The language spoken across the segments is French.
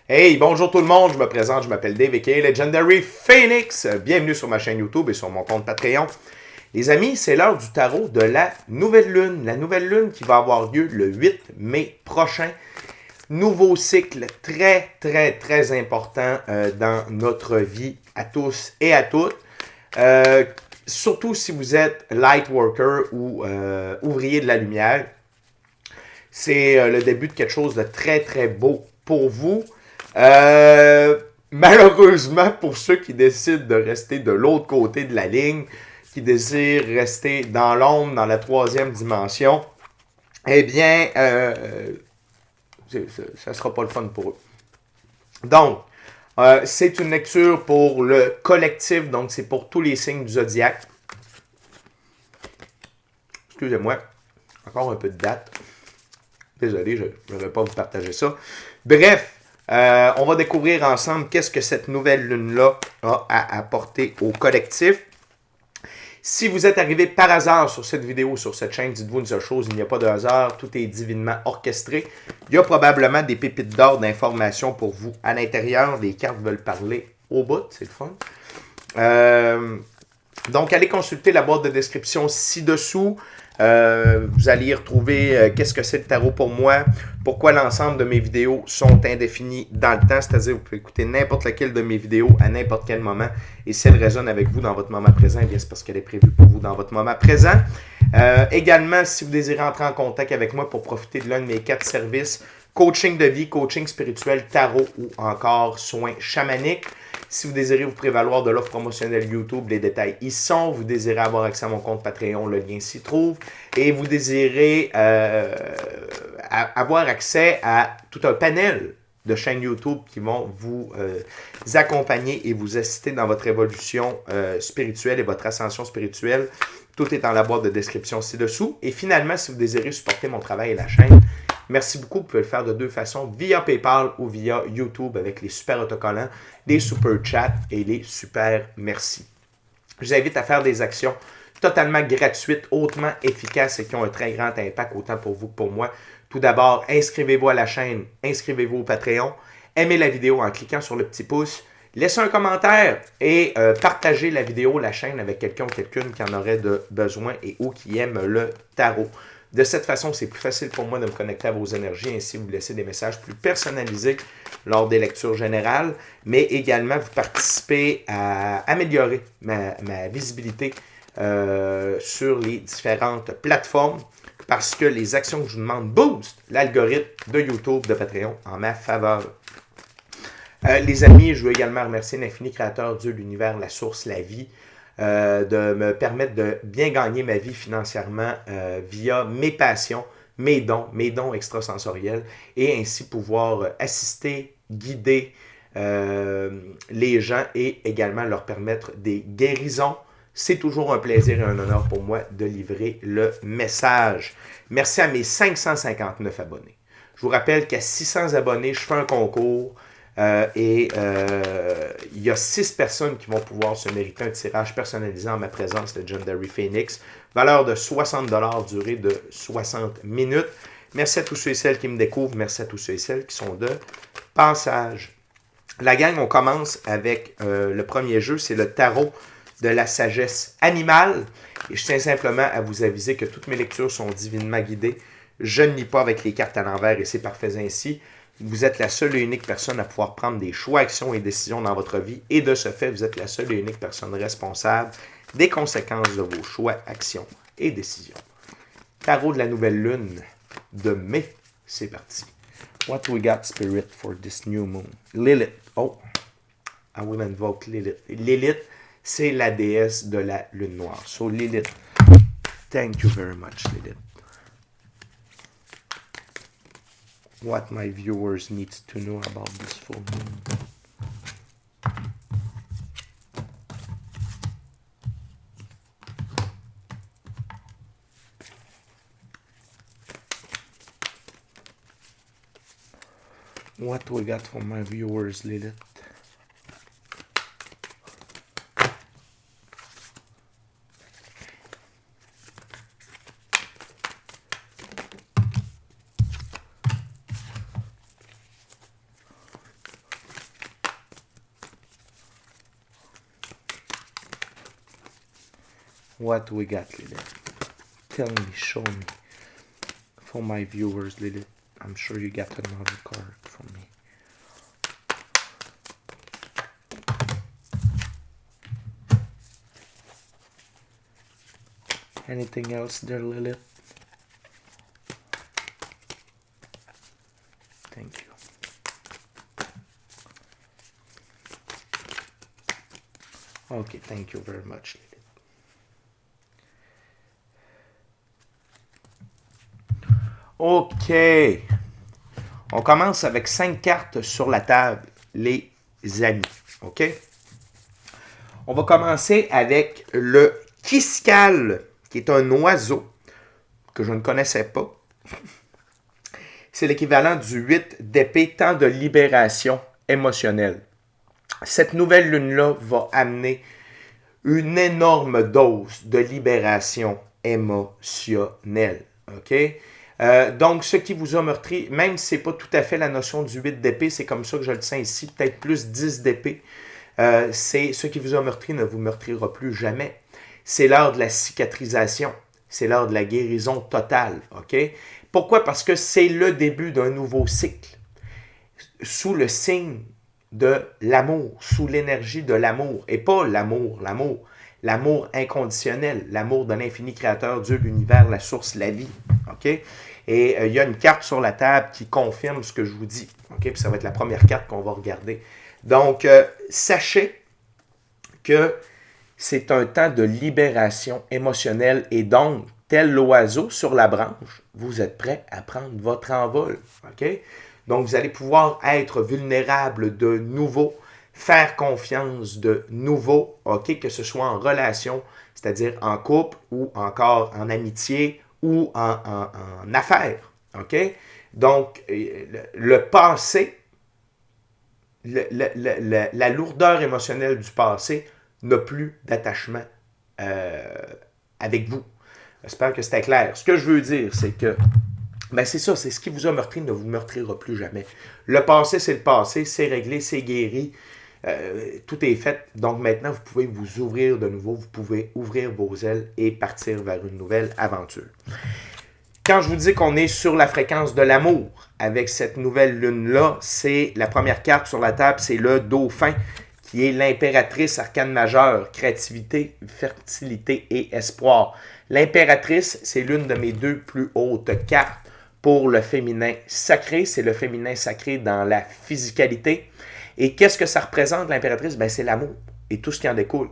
Hey, bonjour tout le monde, je me présente, je m'appelle Dave aka Legendary Phoenix. Bienvenue sur ma chaîne YouTube et sur mon compte Patreon. Les amis, c'est l'heure du tarot de la nouvelle lune. La nouvelle lune qui va avoir lieu le 8 mai prochain. Nouveau cycle très important dans notre vie à tous et à toutes. Euh, Surtout si vous êtes light worker ou ouvrier de la lumière. C'est le début de quelque chose de très beau pour vous. Malheureusement, pour ceux qui décident de rester de l'autre côté de la ligne, qui désirent rester dans l'ombre, dans la troisième dimension, eh bien, ça ne sera pas le fun pour eux. Donc, c'est une lecture pour le collectif, donc c'est pour tous les signes du zodiaque. Excusez-moi, encore un peu de date. Désolé, je ne vais pas vous partager ça. Bref, on va découvrir ensemble qu'est-ce que cette nouvelle lune-là a à apporter au collectif. Si vous êtes arrivé par hasard sur cette vidéo, sur cette chaîne, dites-vous une seule chose, il n'y a pas de hasard, tout est divinement orchestré. Il y a probablement des pépites d'or d'informations pour vous à l'intérieur. Les cartes veulent parler au bout, c'est le fun. Donc, allez consulter la boîte de description ci-dessous. Vous allez y retrouver qu'est-ce que c'est le tarot pour moi, pourquoi l'ensemble de mes vidéos sont indéfinies dans le temps, c'est-à-dire vous pouvez écouter n'importe laquelle de mes vidéos à n'importe quel moment, et si elle résonne avec vous dans votre moment présent, eh bien c'est parce qu'elle est prévue pour vous dans votre moment présent. Également, si vous désirez entrer en contact avec moi pour profiter de l'un de mes 4 services, coaching de vie, coaching spirituel, tarot ou encore soins chamaniques. Si vous désirez vous prévaloir de l'offre promotionnelle YouTube, les détails y sont. Vous désirez avoir accès à mon compte Patreon, le lien s'y trouve. Et vous désirez avoir accès à tout un panel de chaînes YouTube qui vont vous accompagner et vous assister dans votre évolution spirituelle et votre ascension spirituelle. Tout est dans la boîte de description ci-dessous. Et finalement, si vous désirez supporter mon travail et la chaîne, merci beaucoup. Vous pouvez le faire de 2 façons, via PayPal ou via YouTube avec les super autocollants, les super chats et les super merci. Je vous invite à faire des actions totalement gratuites, hautement efficaces et qui ont un très grand impact autant pour vous que pour moi. Tout d'abord, inscrivez-vous à la chaîne, inscrivez-vous au Patreon, aimez la vidéo en cliquant sur le petit pouce, laissez un commentaire et partagez la vidéo, la chaîne avec quelqu'un ou quelqu'une qui en aurait besoin et ou qui aime le tarot. De cette façon, c'est plus facile pour moi de me connecter à vos énergies, ainsi vous laissez des messages plus personnalisés lors des lectures générales, mais également vous participez à améliorer ma visibilité sur les différentes plateformes parce que les actions que je vous demande boostent l'algorithme de YouTube, de Patreon en ma faveur. Les amis, je veux également remercier l'infini créateur, Dieu, l'univers, la source, la vie, de me permettre de bien gagner ma vie financièrement via mes passions, mes dons extrasensoriels, et ainsi pouvoir assister, guider les gens et également leur permettre des guérisons. C'est toujours un plaisir et un honneur pour moi de livrer le message. Merci à mes 559 abonnés. Je vous rappelle qu'à 600 abonnés, je fais un concours. Il y a 6 personnes qui vont pouvoir se mériter un tirage personnalisé en ma présence, Legendary Phoenix, valeur de 60$, durée de 60 minutes. Merci à tous ceux et celles qui me découvrent, merci à tous ceux et celles qui sont de passage. La gang, on commence avec le premier jeu, c'est le tarot de la sagesse animale. Et je tiens simplement à vous aviser que toutes mes lectures sont divinement guidées. Je ne lis pas avec les cartes à l'envers et c'est parfait ainsi. Vous êtes la seule et unique personne à pouvoir prendre des choix, actions et décisions dans votre vie. Et de ce fait, vous êtes la seule et unique personne responsable des conséquences de vos choix, actions et décisions. Tarot de la nouvelle lune de mai, c'est parti. What we got, Spirit, for this new moon? Lilith. Oh, I will invoke Lilith. Lilith, c'est la déesse de la lune noire. So Lilith, thank you very much, Lilith. What my viewers need to know about this full moon. What we got for my viewers, Lilith? What we got, Lilith? Tell me, show me. For my viewers, Lilith, I'm sure you got another card for me. Anything else there, Lilith? Thank you. Okay, thank you very much, Lilith. OK. On commence avec 5 cartes sur la table, les amis. OK? On va commencer avec le Kiskal, qui est un oiseau que je ne connaissais pas. C'est l'équivalent du 8 d'épée, temps de libération émotionnelle. Cette nouvelle lune-là va amener une énorme dose de libération émotionnelle. OK? Donc, ce qui vous a meurtri, même si ce n'est pas tout à fait la notion du 8 d'épée, c'est comme ça que je le sens ici, peut-être plus 10 d'épée, c'est ce qui vous a meurtri ne vous meurtrira plus jamais. C'est l'heure de la cicatrisation, c'est l'heure de la guérison totale. OK? Pourquoi? Parce que c'est le début d'un nouveau cycle, sous le signe de l'amour, sous l'énergie de l'amour, et pas l'amour inconditionnel, l'amour de l'infini créateur, Dieu, l'univers, la source, la vie. OK? Et il y a une carte sur la table qui confirme ce que je vous dis. OK? Puis ça va être la première carte qu'on va regarder. Donc, sachez que c'est un temps de libération émotionnelle et donc, tel l'oiseau sur la branche, vous êtes prêt à prendre votre envol. OK? Donc, vous allez pouvoir être vulnérable de nouveau, faire confiance de nouveau, OK? Que ce soit en relation, c'est-à-dire en couple ou encore en amitié ou en affaires. OK? Donc, le passé, la lourdeur émotionnelle du passé n'a plus d'attachement avec vous. J'espère que c'était clair. Ce que je veux dire, c'est que ben c'est ça, c'est ce qui vous a meurtri ne vous meurtrira plus jamais. Le passé, c'est le passé, c'est réglé, c'est guéri, tout est fait. Donc maintenant, vous pouvez vous ouvrir de nouveau, vous pouvez ouvrir vos ailes et partir vers une nouvelle aventure. Quand je vous dis qu'on est sur la fréquence de l'amour avec cette nouvelle lune-là, c'est la première carte sur la table, c'est le dauphin, qui est l'impératrice arcane majeure, créativité, fertilité et espoir. L'impératrice, c'est l'une de mes 2 plus hautes cartes pour le féminin sacré. C'est le féminin sacré dans la physicalité. Et qu'est-ce que ça représente, l'impératrice? Ben, c'est l'amour et tout ce qui en découle.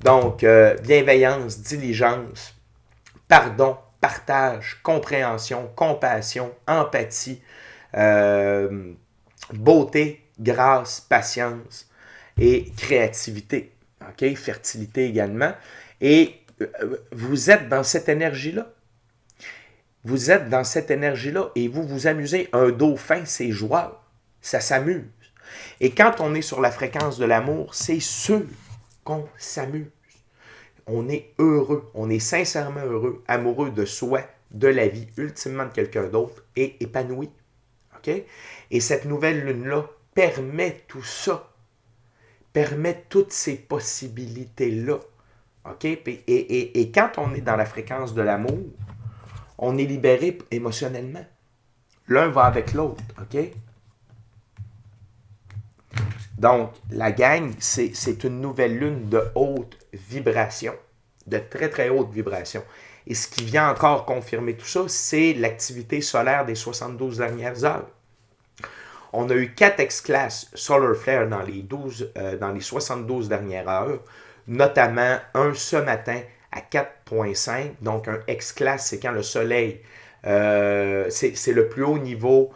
Donc, bienveillance, diligence, pardon, partage, compréhension, compassion, empathie, beauté, grâce, patience et créativité. OK? Fertilité également. Et vous êtes dans cette énergie-là. Vous êtes dans cette énergie-là et vous vous amusez. Un dauphin, c'est joie. Ça s'amuse. Et quand on est sur la fréquence de l'amour, c'est sûr qu'on s'amuse. On est heureux. On est sincèrement heureux, amoureux de soi, de la vie, ultimement de quelqu'un d'autre et épanoui. OK? Et cette nouvelle lune-là permet tout ça. Permet toutes ces possibilités-là. OK? Et quand on est dans la fréquence de l'amour, on est libéré émotionnellement. L'un va avec l'autre, OK? Donc, la gang, c'est une nouvelle lune de haute vibration, de très, très haute vibration. Et ce qui vient encore confirmer tout ça, c'est l'activité solaire des 72 dernières heures. On a eu 4 X-Class Solar Flare dans les 72 dernières heures, notamment un ce matin à 4.5. Donc, un X-Class, c'est quand le soleil, c'est le plus haut niveau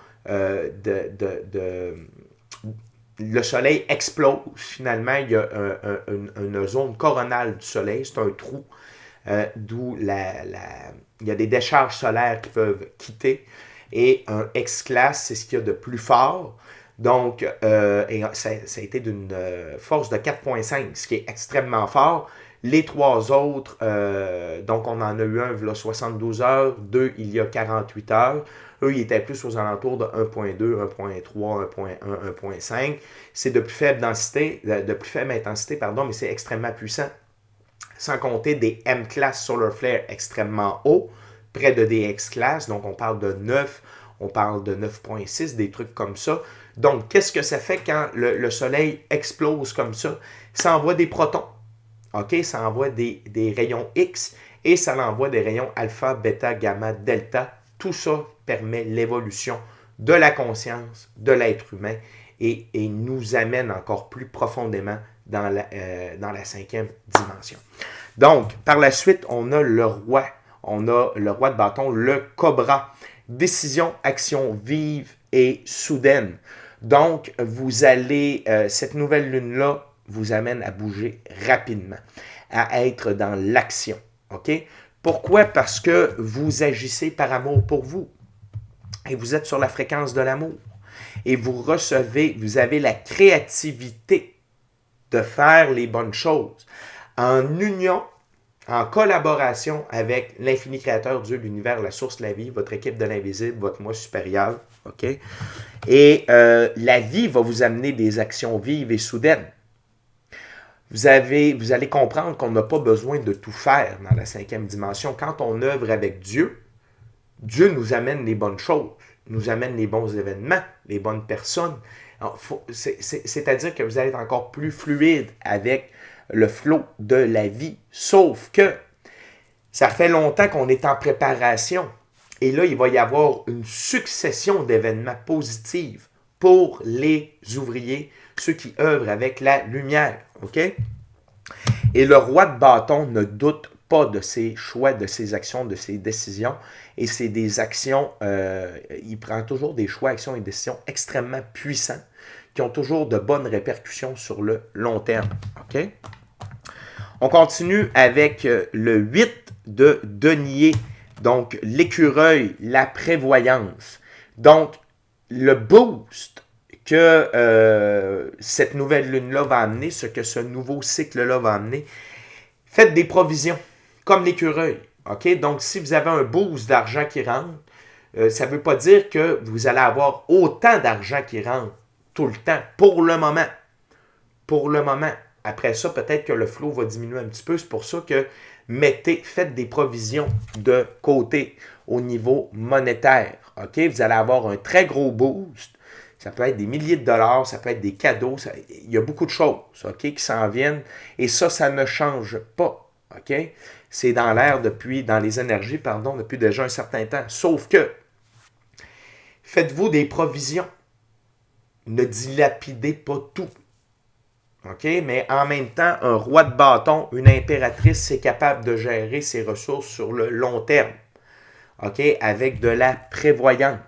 le soleil explose. Finalement, il y a une zone coronale du soleil, c'est un trou, d'où il y a des décharges solaires qui peuvent quitter. Et un X-Class, c'est ce qu'il y a de plus fort. Donc, ça a été d'une force de 4.5, ce qui est extrêmement fort. Les 3 autres, donc on en a eu un il y a 72 heures, 2 il y a 48 heures. Eux, ils étaient plus aux alentours de 1.2, 1.3, 1.1, 1.5. C'est de plus faible densité, de plus faible intensité, pardon, mais c'est extrêmement puissant. sans compter des M-Class Solar Flare extrêmement hauts, près de des X-Class, donc on parle de 9, on parle de 9.6, des trucs comme ça. Donc, qu'est-ce que ça fait quand le Soleil explose comme ça? Ça envoie des protons, OK? Ça envoie des rayons X et ça envoie des rayons alpha, bêta, gamma, delta. Tout ça permet l'évolution de la conscience de l'être humain et nous amène encore plus profondément dans la cinquième dimension. Donc, par la suite, on a le roi. On a le roi de bâton, le cobra. Décision, action vive et soudaine. Donc, vous allez, cette nouvelle lune-là vous amène à bouger rapidement, à être dans l'action. OK? Pourquoi? Parce que vous agissez par amour pour vous. Et vous êtes sur la fréquence de l'amour. Et vous avez la créativité de faire les bonnes choses en union, en collaboration avec l'infini créateur, Dieu, l'univers, la source, la vie, votre équipe de l'invisible, votre moi supérieur. OK? Et la vie va vous amener des actions vives et soudaines. Vous allez comprendre qu'on n'a pas besoin de tout faire dans la cinquième dimension. Quand on œuvre avec Dieu, Dieu nous amène les bonnes choses, nous amène les bons événements, les bonnes personnes. C'est-à-dire que vous allez être encore plus fluide avec le flot de la vie. Sauf que ça fait longtemps qu'on est en préparation. Et là, il va y avoir une succession d'événements positifs pour les ouvriers, ceux qui œuvrent avec la lumière. OK? Et le roi de bâton ne doute pas de ses choix, de ses actions, de ses décisions. Et c'est des actions, il prend toujours des choix, actions et décisions extrêmement puissants qui ont toujours de bonnes répercussions sur le long terme. OK? On continue avec le 8 de denier, donc l'écureuil, la prévoyance. Donc, le boost que cette nouvelle lune-là va amener, ce que ce nouveau cycle-là va amener, faites des provisions, comme l'écureuil. OK? Donc, si vous avez un boost d'argent qui rentre, ça ne veut pas dire que vous allez avoir autant d'argent qui rentre tout le temps, pour le moment. Pour le moment. Après ça, peut-être que le flow va diminuer un petit peu. C'est pour ça que faites des provisions de côté au niveau monétaire. OK? Vous allez avoir un très gros boost. Ça peut être des milliers de dollars, ça peut être des cadeaux. Il y a beaucoup de choses, OK, qui s'en viennent. Et ça ne change pas. OK? C'est dans l'air dans les énergies, depuis déjà un certain temps. Sauf que, faites-vous des provisions. Ne dilapidez pas tout. OK? Mais en même temps, un roi de bâton, une impératrice, c'est capable de gérer ses ressources sur le long terme. OK? Avec de la prévoyance.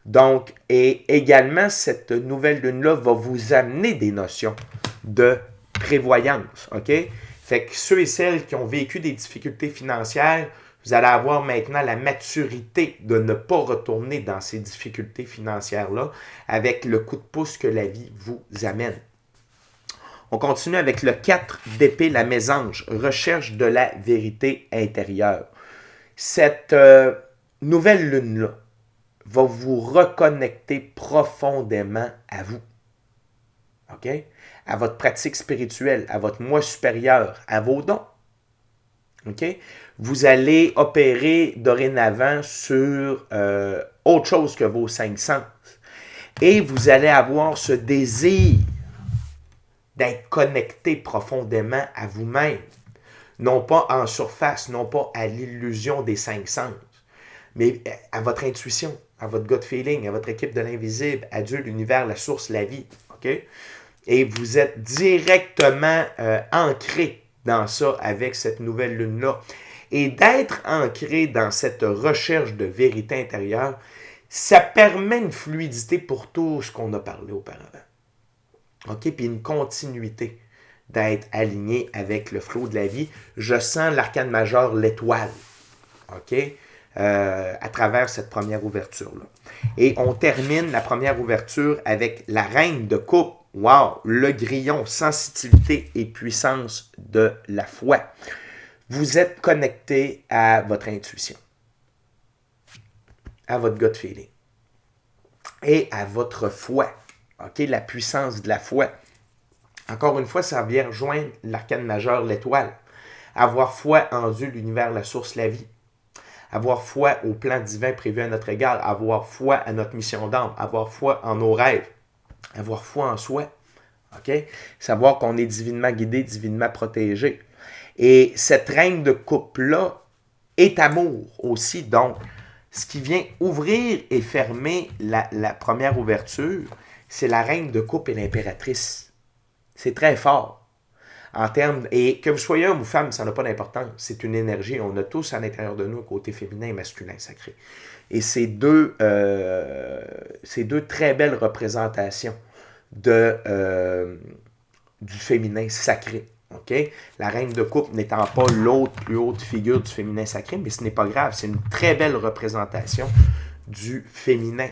Donc, et également, cette nouvelle lune-là va vous amener des notions de prévoyance. OK? Fait que ceux et celles qui ont vécu des difficultés financières, vous allez avoir maintenant la maturité de ne pas retourner dans ces difficultés financières-là avec le coup de pouce que la vie vous amène. On continue avec le 4 d'épée, la mésange, recherche de la vérité intérieure. Cette nouvelle lune-là va vous reconnecter profondément à vous. OK? À votre pratique spirituelle, à votre moi supérieur, à vos dons. OK? Vous allez opérer dorénavant sur autre chose que vos 5 sens. Et vous allez avoir ce désir d'être connecté profondément à vous-même. Non pas en surface, non pas à l'illusion des 5 sens, mais à votre intuition, à votre gut feeling, à votre équipe de l'invisible, à Dieu, l'univers, la source, la vie. OK? Et vous êtes directement ancré dans ça avec cette nouvelle lune-là. Et d'être ancré dans cette recherche de vérité intérieure, ça permet une fluidité pour tout ce qu'on a parlé auparavant. OK? Puis une continuité d'être aligné avec le flot de la vie. Je sens l'arcane majeur, l'étoile. OK? À travers cette première ouverture-là. Et on termine la première ouverture avec la reine de coupe. Wow! Le grillon, sensibilité et puissance de la foi. Vous êtes connecté à votre intuition, à votre gut feeling et à votre foi. OK? La puissance de la foi. Encore une fois, ça vient rejoindre l'arcane majeur, l'étoile. Avoir foi en Dieu, l'univers, la source, la vie. Avoir foi au plan divin prévu à notre égard. Avoir foi à notre mission d'âme. Avoir foi en nos rêves. Avoir foi en soi. Okay? Savoir qu'on est divinement guidé, divinement protégé. Et cette reine de coupe-là est amour aussi. Donc, ce qui vient ouvrir et fermer la première ouverture, c'est la reine de coupe et l'impératrice. C'est très fort. En termes, et que vous soyez homme ou femme, ça n'a pas d'importance. C'est une énergie. On a tous à l'intérieur de nous un côté féminin et masculin sacré. Et c'est deux très belles représentations du féminin sacré. Okay? La reine de coupe n'étant pas l'autre plus haute figure du féminin sacré, mais ce n'est pas grave. C'est une très belle représentation du féminin.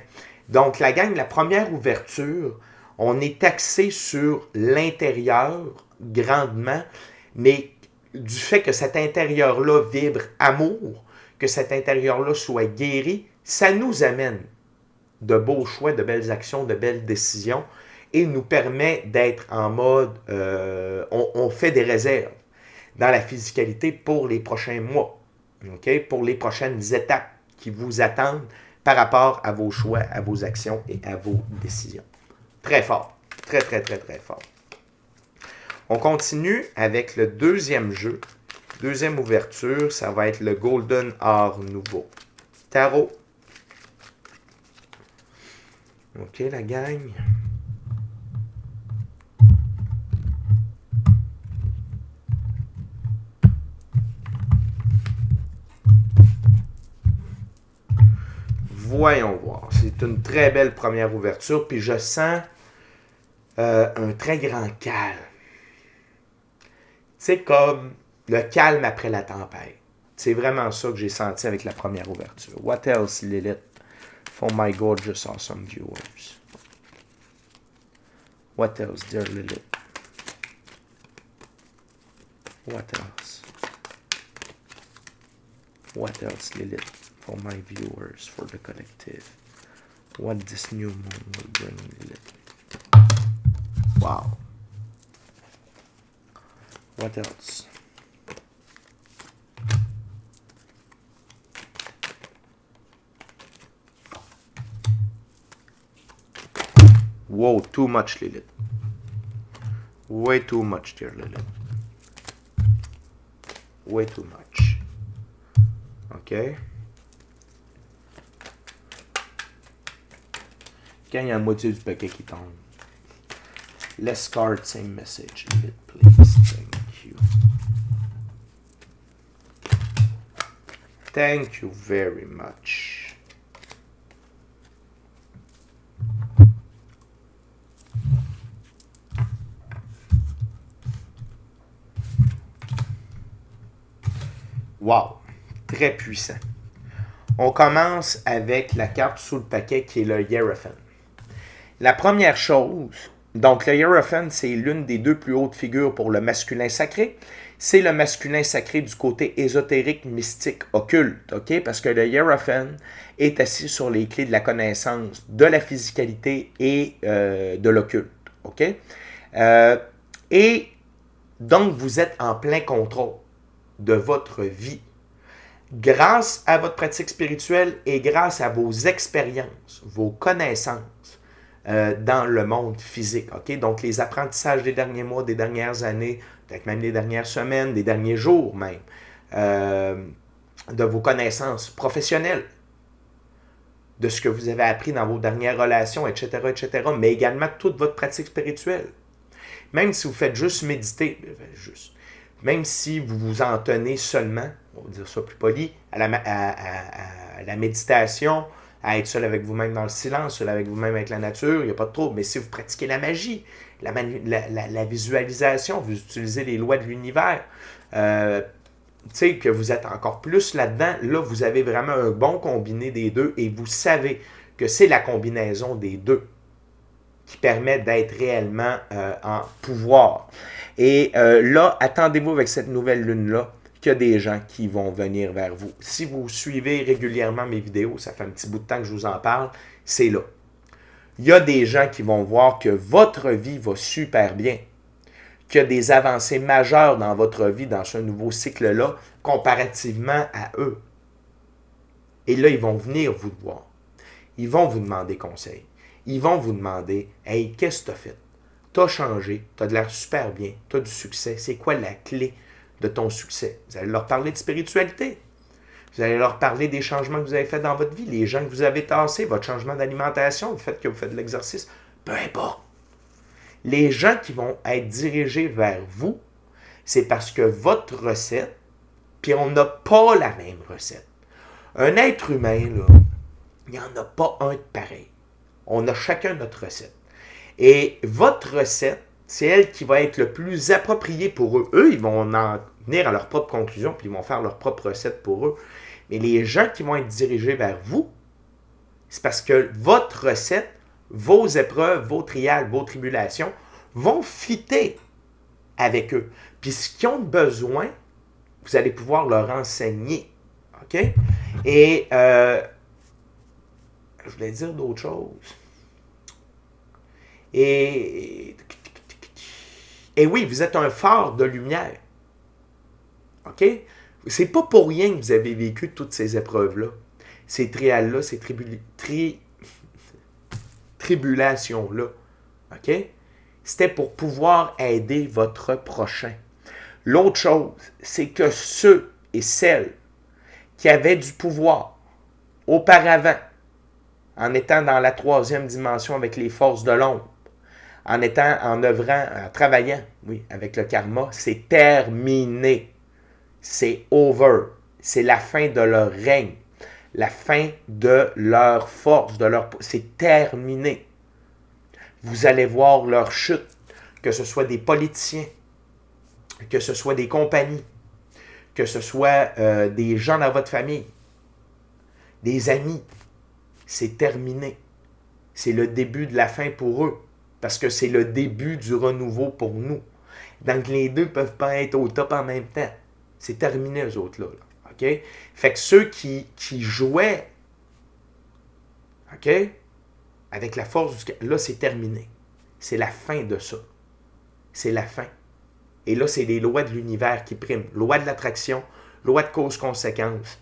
Donc, la gang, la première ouverture, on est axé sur l'intérieur grandement, mais du fait que cet intérieur-là vibre amour, que cet intérieur-là soit guéri, ça nous amène de beaux choix, de belles actions, de belles décisions et nous permet d'être en mode, on fait des réserves dans la physicalité pour les prochains mois, okay? Pour les prochaines étapes qui vous attendent par rapport à vos choix, à vos actions et à vos décisions. Très fort, très, très, très, très fort. On continue avec le deuxième jeu. Deuxième ouverture, ça va être le Golden Art Nouveau. Tarot. OK, la gang. Voyons voir. C'est une très belle première ouverture, puis je sens un très grand calme. Tu sais, comme le calme après la tempête. C'est vraiment ça que j'ai senti avec la première ouverture. What else, Lilith, for my gorgeous, awesome viewers? What else, dear Lilith? What else? What else, Lilith, for my viewers, for the collective? What this new moon will bring, Lilith? Wow. What else? Whoa, too much, Lilith. Way too much, dear Lilith. Way too much. OK? Quand il y a la moitié du paquet qui tombe. Let's card, same message, Lilith, please. Thank you. Thank you very much. Wow, très puissant. On commence avec la carte sous le paquet qui est le Hierophant. La première chose, donc le Hierophant, c'est l'une des deux plus hautes figures pour le masculin sacré. C'est le masculin sacré du côté ésotérique, mystique, occulte, ok? Parce que le Hierophant est assis sur les clés de la connaissance, de la physicalité et de l'occulte, ok? Et donc, vous êtes en plein contrôle de votre vie grâce à votre pratique spirituelle et grâce à vos expériences, vos connaissances dans le monde physique. Okay? Donc, les apprentissages des derniers mois, des dernières années, peut-être même des dernières semaines, des derniers jours même, de vos connaissances professionnelles, de ce que vous avez appris dans vos dernières relations, etc., etc., mais également toute votre pratique spirituelle. Même si vous faites juste méditer, même si vous vous en tenez seulement, on va dire ça plus poli, à la méditation, à être seul avec vous-même dans le silence, seul avec vous-même avec la nature, il n'y a pas de trouble. Mais si vous pratiquez la magie, la visualisation, vous utilisez les lois de l'univers, tu sais, que vous êtes encore plus là-dedans, là, vous avez vraiment un bon combiné des deux et vous savez que c'est la combinaison des deux qui permet d'être réellement en pouvoir. Et là, attendez-vous avec cette nouvelle lune-là qu'il y a des gens qui vont venir vers vous. Si vous suivez régulièrement mes vidéos, ça fait un petit bout de temps que je vous en parle, c'est là. Il y a des gens qui vont voir que votre vie va super bien, qu'il y a des avancées majeures dans votre vie, dans ce nouveau cycle-là, comparativement à eux. Et là, ils vont venir vous voir. Ils vont vous demander conseil. Ils vont vous demander, « Hey, qu'est-ce que tu as fait? Tu as changé, tu as de l'air super bien, tu as du succès. C'est quoi la clé de ton succès? » Vous allez leur parler de spiritualité. Vous allez leur parler des changements que vous avez faits dans votre vie, les gens que vous avez tassés, votre changement d'alimentation, le fait que vous faites de l'exercice. Peu importe. Les gens qui vont être dirigés vers vous, c'est parce que votre recette, puis on n'a pas la même recette. Un être humain, là, il n'y en a pas un de pareil. On a chacun notre recette. Et votre recette, c'est elle qui va être le plus appropriée pour eux. Eux, ils vont en venir à leur propre conclusion, puis ils vont faire leur propre recette pour eux. Mais les gens qui vont être dirigés vers vous, c'est parce que votre recette, vos épreuves, vos trials, vos tribulations vont fitter avec eux. Puis ce qu'ils ont besoin, vous allez pouvoir leur enseigner. OK? Et je voulais dire d'autres choses. Et oui, vous êtes un phare de lumière. OK? C'est pas pour rien que vous avez vécu toutes ces épreuves-là. Ces trials-là, ces tribulations-là. OK? C'était pour pouvoir aider votre prochain. L'autre chose, c'est que ceux et celles qui avaient du pouvoir auparavant, en étant dans la 3e dimension avec les forces de l'ombre, en œuvrant, en travaillant, oui, avec le karma, c'est terminé. C'est over. C'est la fin de leur règne. La fin de leur force, c'est terminé. Vous allez voir leur chute, que ce soit des politiciens, que ce soit des compagnies, que ce soit des gens dans votre famille, des amis. C'est terminé. C'est le début de la fin pour eux, parce que c'est le début du renouveau pour nous. Donc les deux ne peuvent pas être au top en même temps. C'est terminé, eux autres-là. OK? Fait que ceux qui jouaient, OK, avec la force du... Là, c'est terminé. C'est la fin de ça. C'est la fin. Et là, c'est les lois de l'univers qui priment. Loi de l'attraction, loi de cause-conséquence,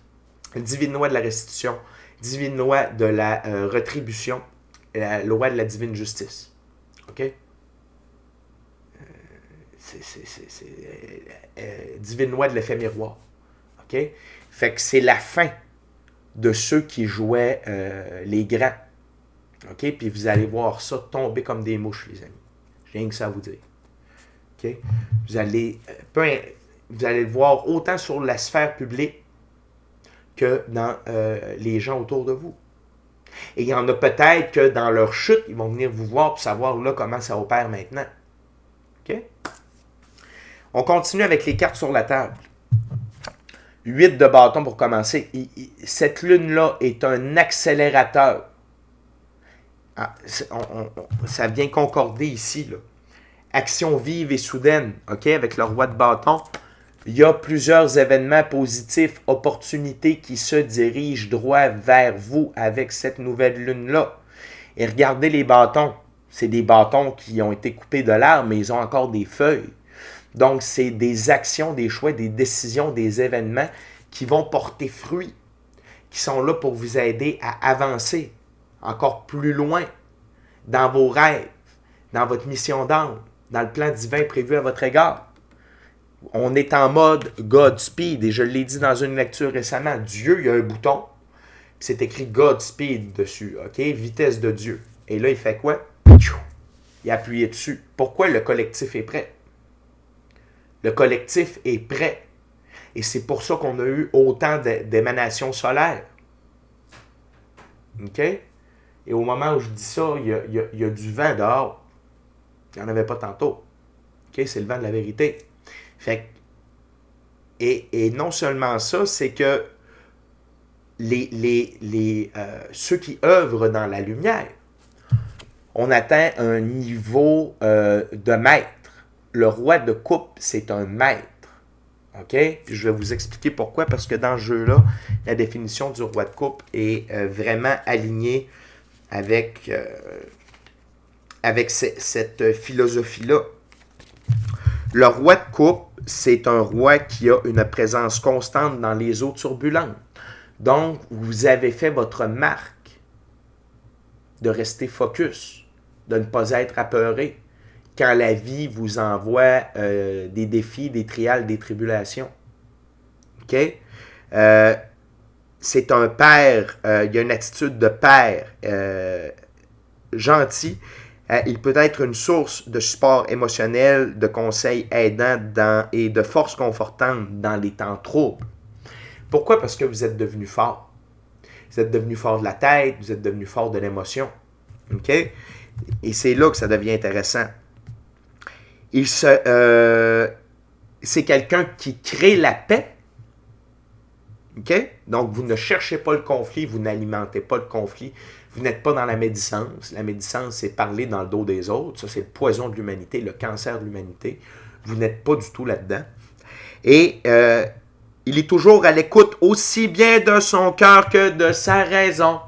divine loi de la restitution, divine loi de la rétribution, la loi de la divine justice. OK? Divine loi de l'effet miroir. OK? Fait que c'est la fin de ceux qui jouaient les grands. OK? Puis vous allez voir ça tomber comme des mouches, les amis. J'ai rien que ça à vous dire. OK? Vous allez le voir autant sur la sphère publique que dans les gens autour de vous. Et il y en a peut-être que dans leur chute, ils vont venir vous voir pour savoir là comment ça opère maintenant. OK? On continue avec les cartes sur la table. 8 de bâton pour commencer. Cette lune-là est un accélérateur. Ça vient concorder ici, là. Action vive et soudaine, OK, avec le roi de bâton. Il y a plusieurs événements positifs, opportunités qui se dirigent droit vers vous avec cette nouvelle lune-là. Et regardez les bâtons. C'est des bâtons qui ont été coupés de l'arbre, mais ils ont encore des feuilles. Donc, c'est des actions, des choix, des décisions, des événements qui vont porter fruit, qui sont là pour vous aider à avancer encore plus loin dans vos rêves, dans votre mission d'âme, dans le plan divin prévu à votre égard. On est en mode Godspeed, et je l'ai dit dans une lecture récemment, Dieu, il y a un bouton, c'est écrit Godspeed dessus, OK? Vitesse de Dieu. Et là, il fait quoi? Il a appuyé dessus. Pourquoi le collectif est prêt? Le collectif est prêt. Et c'est pour ça qu'on a eu autant d'émanations solaires. OK? Et au moment où je dis ça, il y a du vent dehors. Il n'y en avait pas tantôt. OK? C'est le vent de la vérité. Fait que, et non seulement ça, c'est que ceux qui œuvrent dans la lumière, on atteint un niveau de maître. Le roi de coupe, c'est un maître. OK? Je vais vous expliquer pourquoi, parce que dans ce jeu-là, la définition du roi de coupe est vraiment alignée avec cette philosophie-là. Le roi de coupe, c'est un roi qui a une présence constante dans les eaux turbulentes. Donc, vous avez fait votre marque de rester focus, de ne pas être apeuré quand la vie vous envoie des défis, des trials, des tribulations. OK? C'est un père, il y a une attitude de père gentil. Il peut être une source de support émotionnel, de conseils aidants et de force confortante dans les temps troubles. Pourquoi? Parce que vous êtes devenu fort. Vous êtes devenu fort de la tête, vous êtes devenu fort de l'émotion. OK? Et c'est là que ça devient intéressant. C'est quelqu'un qui crée la paix. OK? Donc, vous ne cherchez pas le conflit, vous n'alimentez pas le conflit. Vous n'êtes pas dans la médisance. La médisance, c'est parler dans le dos des autres. Ça, c'est le poison de l'humanité, le cancer de l'humanité. Vous n'êtes pas du tout là-dedans. Et il est toujours à l'écoute aussi bien de son cœur que de sa raison.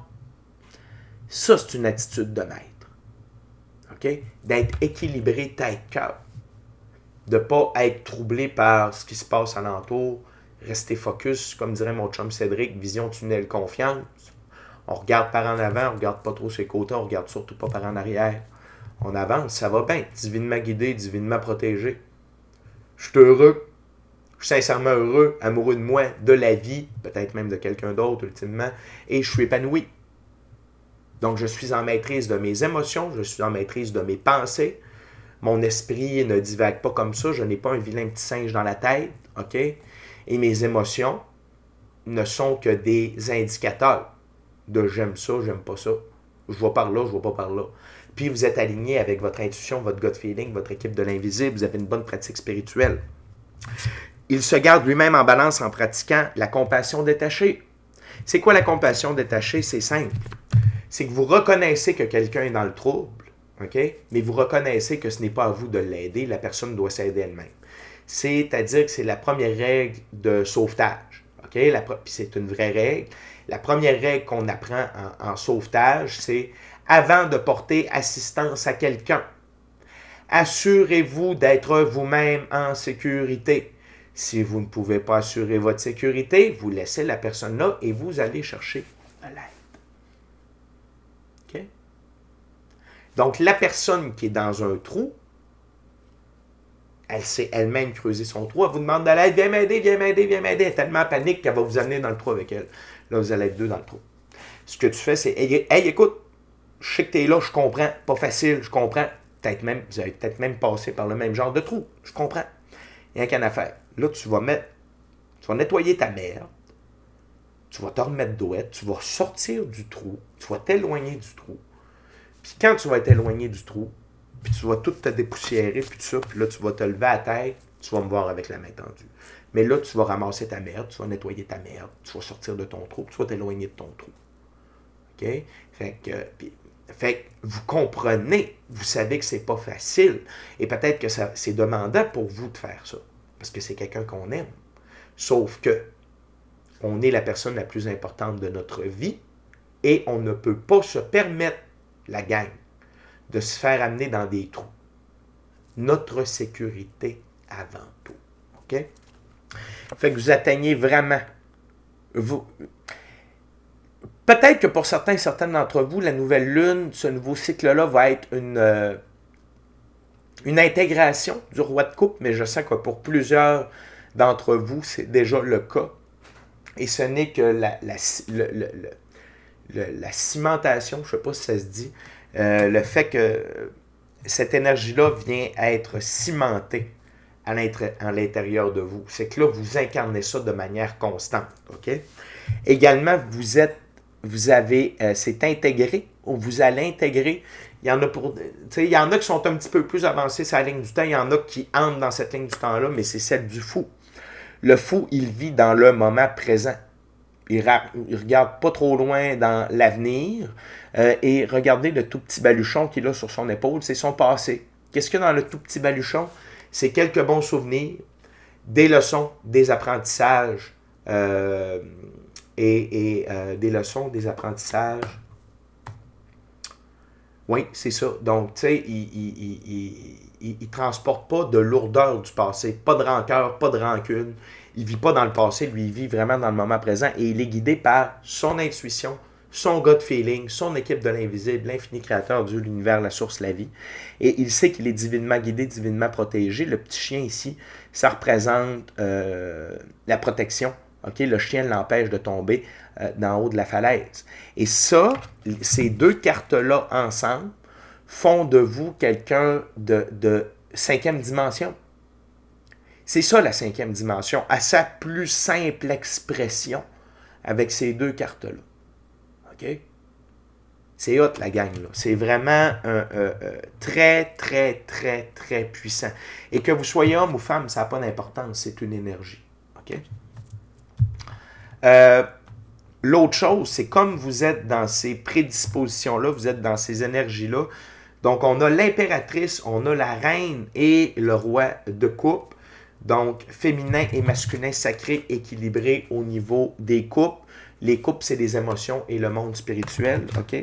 Ça, c'est une attitude de maître. OK? D'être équilibré tête-cœur. De ne pas être troublé par ce qui se passe alentour. Rester focus, comme dirait mon chum Cédric, vision, tunnel, confiance. On regarde par en avant, on ne regarde pas trop ses côtés, on ne regarde surtout pas par en arrière. On avance, ça va bien. Divinement guidé, divinement protégé. Je suis heureux. Je suis sincèrement heureux, amoureux de moi, de la vie, peut-être même de quelqu'un d'autre ultimement, et je suis épanoui. Donc, je suis en maîtrise de mes émotions, je suis en maîtrise de mes pensées. Mon esprit ne divague pas comme ça, je n'ai pas un vilain petit singe dans la tête, OK? Et mes émotions ne sont que des indicateurs de j'aime ça, j'aime pas ça. Je vais par là, je vais pas par là. Puis vous êtes aligné avec votre intuition, votre gut feeling, votre équipe de l'invisible, vous avez une bonne pratique spirituelle. Il se garde lui-même en balance en pratiquant la compassion détachée. C'est quoi la compassion détachée? C'est simple. C'est que vous reconnaissez que quelqu'un est dans le trouble, OK? Mais vous reconnaissez que ce n'est pas à vous de l'aider, la personne doit s'aider elle-même. C'est-à-dire que c'est la première règle de sauvetage. OK? Puis c'est une vraie règle. La première règle qu'on apprend en sauvetage, c'est avant de porter assistance à quelqu'un, assurez-vous d'être vous-même en sécurité. Si vous ne pouvez pas assurer votre sécurité, vous laissez la personne là et vous allez chercher de l'aide. OK? Donc, la personne qui est dans un trou, elle sait elle-même creuser son trou, elle vous demande de l'aide, viens m'aider, viens m'aider, viens m'aider. Elle est tellement panique qu'elle va vous amener dans le trou avec elle. Là, vous allez être deux dans le trou. Ce que tu fais, c'est, hey, écoute, je sais que tu es là, je comprends, pas facile, je comprends. Vous avez peut-être même passé par le même genre de trou, je comprends. Il n'y a qu'à faire. Là, tu vas nettoyer ta merde, tu vas te remettre douette, tu vas sortir du trou, tu vas t'éloigner du trou. Puis quand tu vas être éloigné du trou, puis tu vas tout te dépoussiérer, puis tout ça, puis là, tu vas te lever à la tête, tu vas me voir avec la main tendue. Mais là, tu vas ramasser ta merde, tu vas nettoyer ta merde, tu vas sortir de ton trou, puis tu vas t'éloigner de ton trou. OK? Fait que vous comprenez, vous savez que c'est pas facile, et peut-être que c'est demandant pour vous de faire ça, parce que c'est quelqu'un qu'on aime. Sauf que on est la personne la plus importante de notre vie, et on ne peut pas se permettre, la gang, de se faire amener dans des trous. Notre sécurité avant tout. OK? Fait que vous atteignez vraiment. Peut-être que pour certaines d'entre vous, la nouvelle lune, ce nouveau cycle-là va être une intégration du roi de coupe, mais je sens que pour plusieurs d'entre vous, c'est déjà le cas. Et ce n'est que la cimentation, je ne sais pas si ça se dit, le fait que cette énergie-là vient être cimentée à l'intérieur de vous. C'est que là, vous incarnez ça de manière constante. OK? Également, c'est intégré, ou vous allez intégrer. Il y en a qui sont un petit peu plus avancés sur la ligne du temps, il y en a qui entrent dans cette ligne du temps-là, mais c'est celle du fou. Le fou, il vit dans le moment présent. Il regarde pas trop loin dans l'avenir. Et regardez le tout petit baluchon qu'il a sur son épaule, c'est son passé. Qu'est-ce qu'il y a dans le tout petit baluchon? C'est quelques bons souvenirs, des leçons, des apprentissages, des leçons, des apprentissages. Oui, c'est ça. Donc, tu sais, il transporte pas de lourdeur du passé, pas de rancœur, pas de rancune. Il vit pas dans le passé, lui, il vit vraiment dans le moment présent et il est guidé par son intuition, son gut feeling, son équipe de l'invisible, l'infini créateur, Dieu, l'univers, la source, la vie. Et il sait qu'il est divinement guidé, divinement protégé. Le petit chien ici, ça représente la protection. Okay? Le chien l'empêche de tomber d'en haut de la falaise. Et ça, ces deux cartes-là ensemble font de vous quelqu'un de cinquième dimension. C'est ça la cinquième dimension, à sa plus simple expression avec ces deux cartes-là. OK? C'est hot la gang, là. C'est vraiment très, très, très, très puissant. Et que vous soyez homme ou femme, ça n'a pas d'importance, c'est une énergie. OK? L'autre chose, c'est comme vous êtes dans ces prédispositions-là, vous êtes dans ces énergies-là. Donc, on a l'impératrice, on a la reine et le roi de coupe. Donc, féminin et masculin sacré équilibré au niveau des coupes. Les coupes, c'est les émotions et le monde spirituel. OK?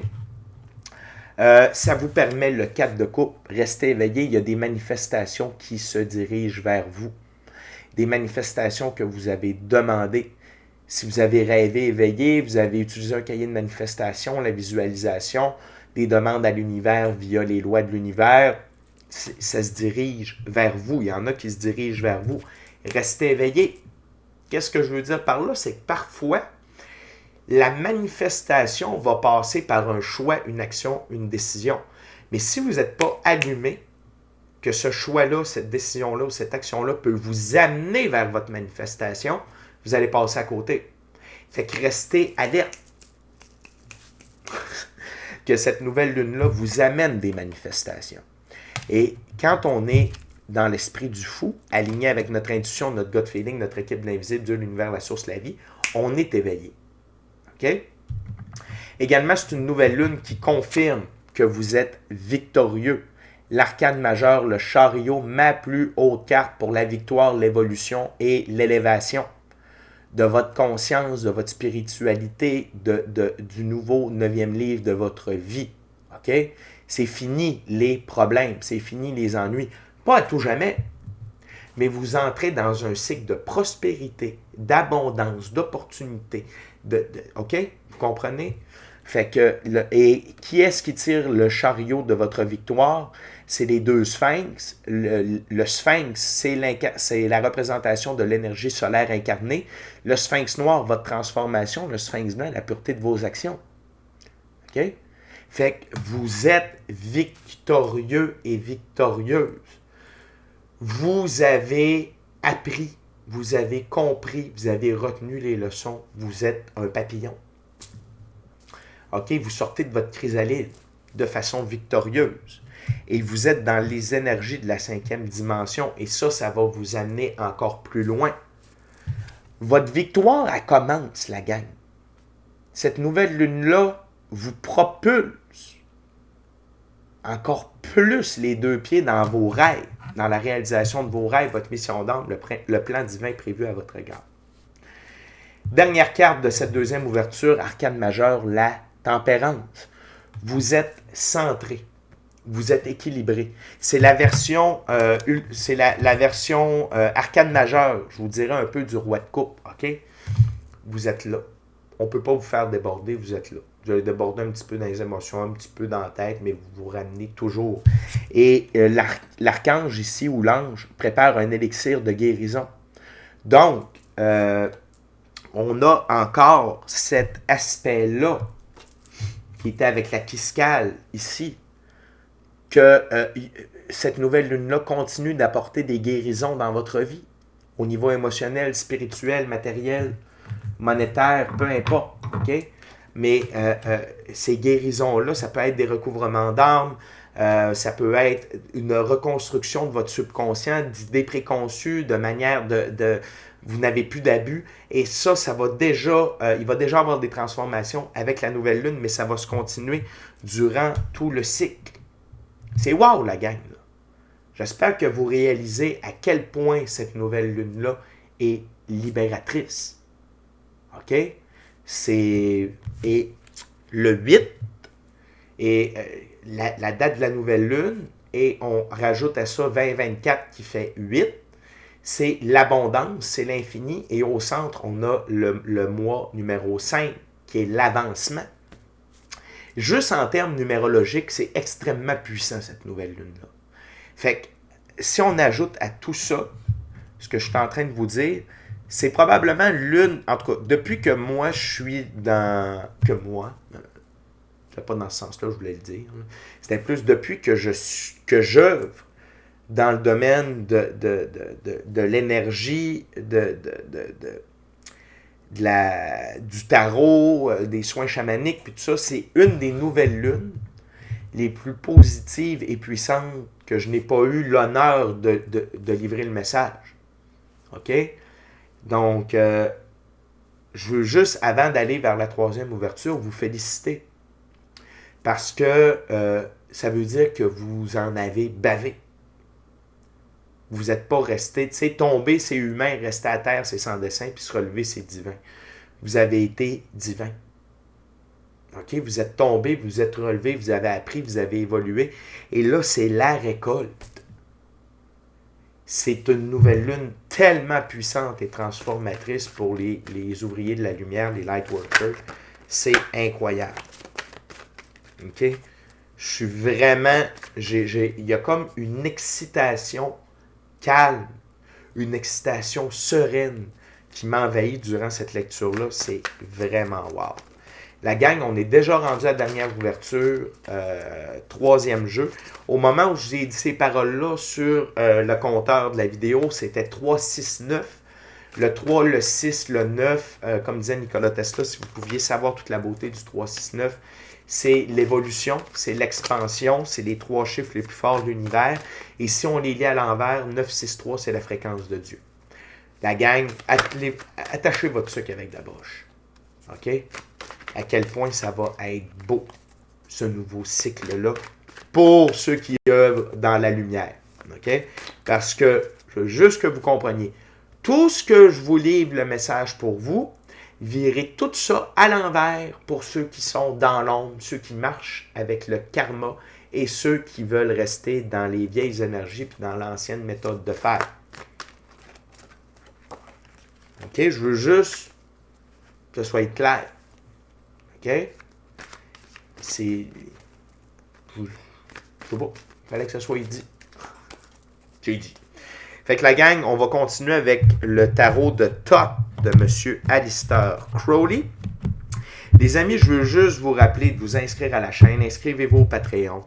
Ça vous permet, le 4 de coupe, restez éveillé. Il y a des manifestations qui se dirigent vers vous. Des manifestations que vous avez demandées. Si vous avez rêvé éveillé, vous avez utilisé un cahier de manifestation, la visualisation, des demandes à l'univers via les lois de l'univers, ça se dirige vers vous. Il y en a qui se dirigent vers vous. Restez éveillé. Qu'est-ce que je veux dire par là? C'est que parfois, la manifestation va passer par un choix, une action, une décision. Mais si vous n'êtes pas allumé, que ce choix-là, cette décision-là ou cette action-là peut vous amener vers votre manifestation, vous allez passer à côté. Fait que restez alerte. Que cette nouvelle lune-là vous amène des manifestations. Et quand on est dans l'esprit du fou, aligné avec notre intuition, notre gut feeling, notre équipe de l'invisible, Dieu, l'univers, la source, la vie, on est éveillé. OK? Également, c'est une nouvelle lune qui confirme que vous êtes victorieux. L'arcane majeur, le chariot, ma plus haute carte pour la victoire, l'évolution et l'élévation de votre conscience, de votre spiritualité, du nouveau 9e livre de votre vie. OK? C'est fini les problèmes, c'est fini les ennuis. Pas à tout jamais, mais vous entrez dans un cycle de prospérité, d'abondance, d'opportunité. OK? Vous comprenez? Fait que, et qui est-ce qui tire le chariot de votre victoire? C'est les deux sphinx. Le sphinx, c'est la représentation de l'énergie solaire incarnée. Le sphinx noir, votre transformation. Le sphinx blanc, la pureté de vos actions. OK? Fait que vous êtes victorieux et victorieuse. Vous avez appris, vous avez compris, vous avez retenu les leçons. Vous êtes un papillon. OK? Vous sortez de votre chrysalide de façon victorieuse. Et vous êtes dans les énergies de la 5e dimension. Et ça va vous amener encore plus loin. Votre victoire, elle commence, la gang. Cette nouvelle lune-là vous propulse encore plus les deux pieds dans vos rêves, dans la réalisation de vos rêves, votre mission d'âme, le plan divin prévu à votre égard. Dernière carte de cette deuxième ouverture, arcane majeure, la tempérance. Vous êtes centré. Vous êtes équilibré. C'est la version, arcane majeure, je vous dirais un peu du roi de coupe. OK? Vous êtes là. On ne peut pas vous faire déborder, vous êtes là. Vous allez déborder un petit peu dans les émotions, un petit peu dans la tête, mais vous vous ramenez toujours. Et l'archange ici, ou l'ange, prépare un élixir de guérison. Donc, on a encore cet aspect-là qui était avec la piscale ici, que cette nouvelle lune-là continue d'apporter des guérisons dans votre vie, au niveau émotionnel, spirituel, matériel, monétaire, peu importe. OK? Mais ces guérisons-là, ça peut être des recouvrements d'âme, ça peut être une reconstruction de votre subconscient, d'idées préconçues, de manière de vous n'avez plus d'abus. Et ça va déjà, il va déjà avoir des transformations avec la nouvelle lune, mais ça va se continuer durant tout le cycle. C'est wow, la gang, là. J'espère que vous réalisez à quel point cette nouvelle lune-là est libératrice. OK? Et le 8, et la date de la nouvelle lune, et on rajoute à ça 2024 qui fait 8. C'est l'abondance, c'est l'infini, et au centre, on a le mois numéro 5, qui est l'avancement. Juste en termes numérologiques, c'est extrêmement puissant, cette nouvelle lune-là. Fait que, si on ajoute à tout ça, ce que je suis en train de vous dire, c'est probablement l'une, en tout cas, depuis que moi, je suis dans... Que moi, c'était pas dans ce sens-là, je voulais le dire. C'était plus depuis que j'œuvre dans le domaine de l'énergie, du tarot, des soins chamaniques, puis tout ça, c'est une des nouvelles lunes les plus positives et puissantes que je n'ai pas eu l'honneur de livrer le message. OK? Donc, je veux juste, avant d'aller vers la troisième ouverture, vous féliciter. Parce que ça veut dire que vous en avez bavé. Vous n'êtes pas resté, tu sais, tomber, c'est humain, rester à terre, c'est sans dessein, puis se relever, c'est divin. Vous avez été divin. OK? Vous êtes tombé, vous êtes relevé, vous avez appris, vous avez évolué. Et là, c'est la récolte. C'est une nouvelle lune tellement puissante et transformatrice pour les ouvriers de la lumière, les lightworkers. C'est incroyable. OK? Je suis vraiment... il y a comme une excitation calme, une excitation sereine qui m'envahit durant cette lecture-là. C'est vraiment wow. La gang, on est déjà rendu à la dernière ouverture, troisième jeu. Au moment où je vous ai dit ces paroles-là sur le compteur de la vidéo, c'était 3, 6, 9. Le 3, le 6, le 9, comme disait Nikola Tesla, si vous pouviez savoir toute la beauté du 3, 6, 9, c'est l'évolution, c'est l'expansion, c'est les 3 chiffres les plus forts de l'univers. Et si on les lit à l'envers, 9, 6, 3, c'est la fréquence de Dieu. La gang, attachez votre sucre avec de la broche. OK? À quel point ça va être beau, ce nouveau cycle-là, pour ceux qui œuvrent dans la lumière. OK? Parce que, je veux juste que vous compreniez, tout ce que je vous livre le message pour vous, virez tout ça à l'envers pour ceux qui sont dans l'ombre, ceux qui marchent avec le karma et ceux qui veulent rester dans les vieilles énergies puis dans l'ancienne méthode de faire. OK? Je veux juste que ce soit clair. OK? C'est... Je sais pas. Il fallait que ça soit dit. J'ai dit. Fait que la gang, on va continuer avec le tarot de Thoth de M. Alistair Crowley. Les amis, je veux juste vous rappeler de vous inscrire à la chaîne. Inscrivez-vous au Patreon.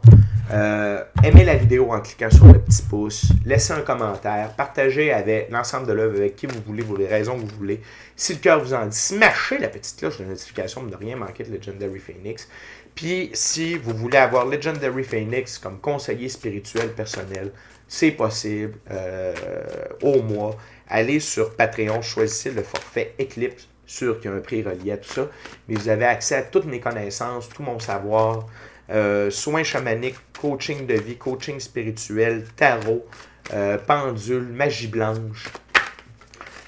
Aimez la vidéo en cliquant sur le petit pouce. Laissez un commentaire. Partagez avec l'ensemble de l'œuvre avec qui vous voulez, pour les raisons que vous voulez. Si le cœur vous en dit, smashez la petite cloche de notification pour ne rien manquer de Legendary Phoenix. Puis, si vous voulez avoir Legendary Phoenix comme conseiller spirituel personnel, c'est possible au mois. Allez sur Patreon, choisissez le forfait Eclipse. Sûr qu'il y a un prix relié à tout ça, mais vous avez accès à toutes mes connaissances, tout mon savoir, soins chamaniques, coaching de vie, coaching spirituel, tarot, pendule, magie blanche,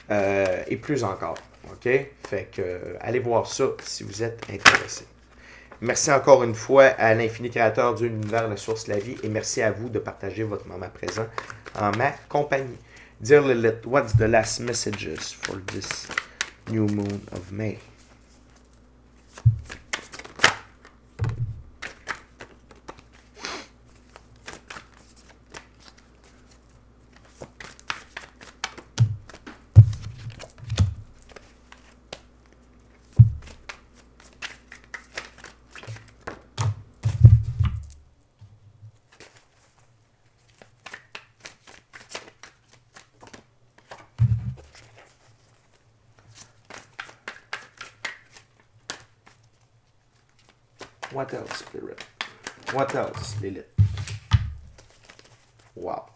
et plus encore. OK? Fait que allez voir ça si vous êtes intéressé. Merci encore une fois à l'infini créateur de l'univers, la source, la vie, et merci à vous de partager votre moment présent en ma compagnie. Dear Lilith, what's the last messages for this new moon of May? What else, Spirit? What else, Lilith? Wow.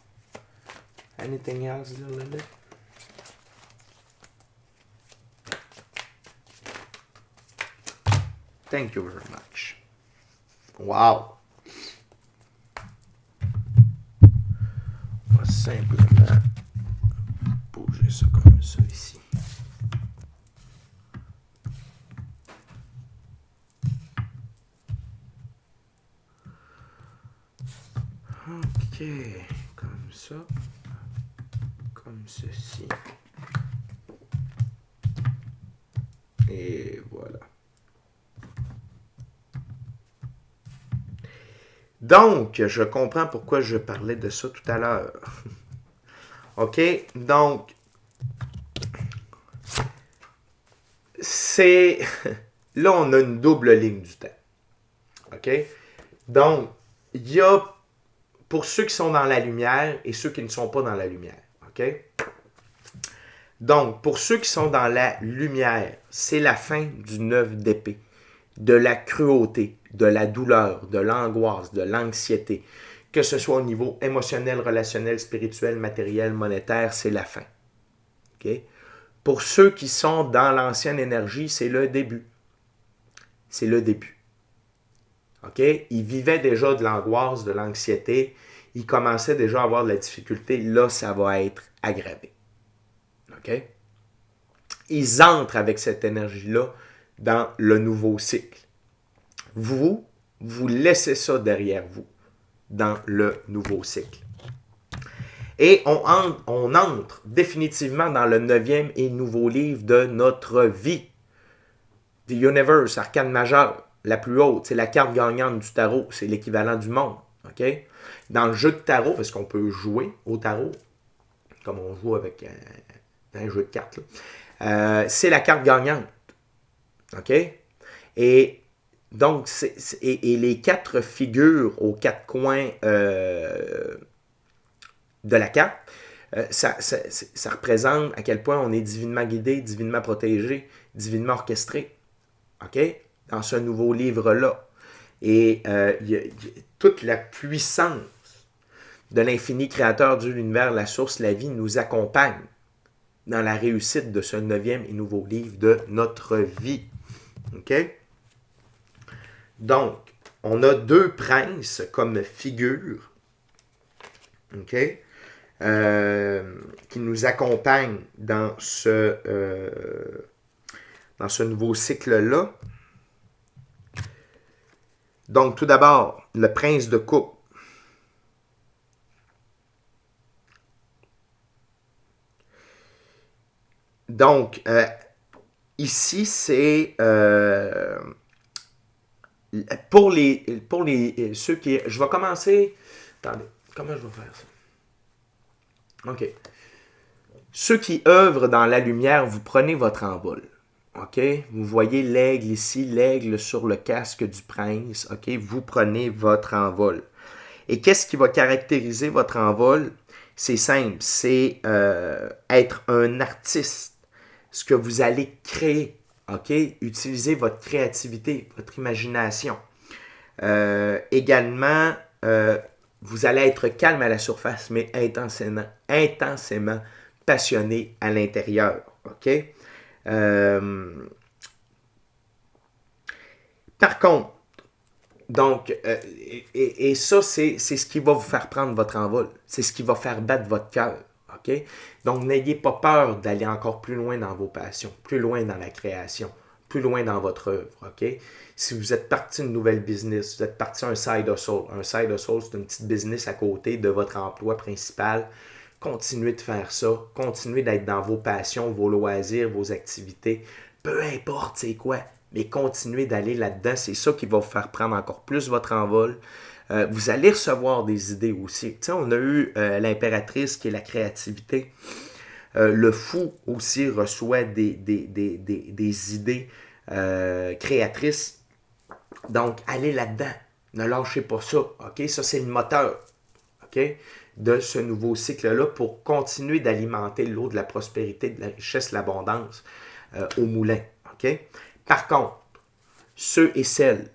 Anything else, Lilith? Thank you very much. Wow. On va simplement bouger ça comme ça ici. OK. Comme ça. Comme ceci. Et voilà. Donc, je comprends pourquoi je parlais de ça tout à l'heure. OK? Donc, c'est... Là, on a une double ligne du temps. OK? Donc, il y a pour ceux qui sont dans la lumière et ceux qui ne sont pas dans la lumière. OK? Donc, pour ceux qui sont dans la lumière, c'est la fin du 9 d'épée, de la cruauté, de la douleur, de l'angoisse, de l'anxiété. Que ce soit au niveau émotionnel, relationnel, spirituel, matériel, monétaire, c'est la fin. OK? Pour ceux qui sont dans l'ancienne énergie, c'est le début. C'est le début. OK? Ils vivaient déjà de l'angoisse, de l'anxiété. Ils commençaient déjà à avoir de la difficulté. Là, ça va être aggravé. OK? Ils entrent avec cette énergie-là dans le nouveau cycle. Vous laissez ça derrière vous dans le nouveau cycle. Et on entre définitivement dans le 9e et nouveau livre de notre vie. The Universe, arcane majeure, la plus haute, c'est la carte gagnante du tarot, c'est l'équivalent du monde. Okay? Dans le jeu de tarot, parce qu'on peut jouer au tarot, comme on joue avec un jeu de cartes, c'est la carte gagnante. OK? Et donc, et les 4 figures aux 4 coins de la carte, ça représente à quel point on est divinement guidé, divinement protégé, divinement orchestré. OK? Dans ce nouveau livre-là. Et y a toute la puissance de l'infini créateur de l'univers, la source, la vie, nous accompagne dans la réussite de ce 9e et nouveau livre de notre vie. OK? Donc, on a 2 princes comme figure. OK? Qui nous accompagnent dans ce nouveau cycle-là. Donc, tout d'abord, le prince de coupe. Donc, ici, c'est pour ceux qui... Je vais commencer... Attendez, comment je vais faire ça? OK. Ceux qui œuvrent dans la lumière, vous prenez votre envol. OK? Vous voyez l'aigle ici, l'aigle sur le casque du prince. OK? Vous prenez votre envol. Et qu'est-ce qui va caractériser votre envol? C'est simple, c'est être un artiste. Ce que vous allez créer. OK? Utilisez votre créativité, votre imagination. Également, vous allez être calme à la surface, mais intensément passionné à l'intérieur. OK? Par contre, donc, et ça, c'est ce qui va vous faire prendre votre envol. C'est ce qui va faire battre votre cœur. OK? Donc, n'ayez pas peur d'aller encore plus loin dans vos passions, plus loin dans la création, plus loin dans votre œuvre. OK? Si vous êtes parti d'une nouvelle business, vous êtes parti un side hustle. Un side hustle, c'est une petite business à côté de votre emploi principal. Continuez de faire ça. Continuez d'être dans vos passions, vos loisirs, vos activités. Peu importe c'est quoi, mais continuez d'aller là-dedans. C'est ça qui va vous faire prendre encore plus votre envol. Vous allez recevoir des idées aussi. Tu sais, on a eu l'impératrice qui est la créativité. Le fou aussi reçoit des idées créatrices. Donc, allez là-dedans. Ne lâchez pas ça. OK? Ça, c'est le moteur. OK? De ce nouveau cycle-là pour continuer d'alimenter l'eau de la prospérité, de la richesse, de l'abondance au moulin. OK? Par contre, ceux et celles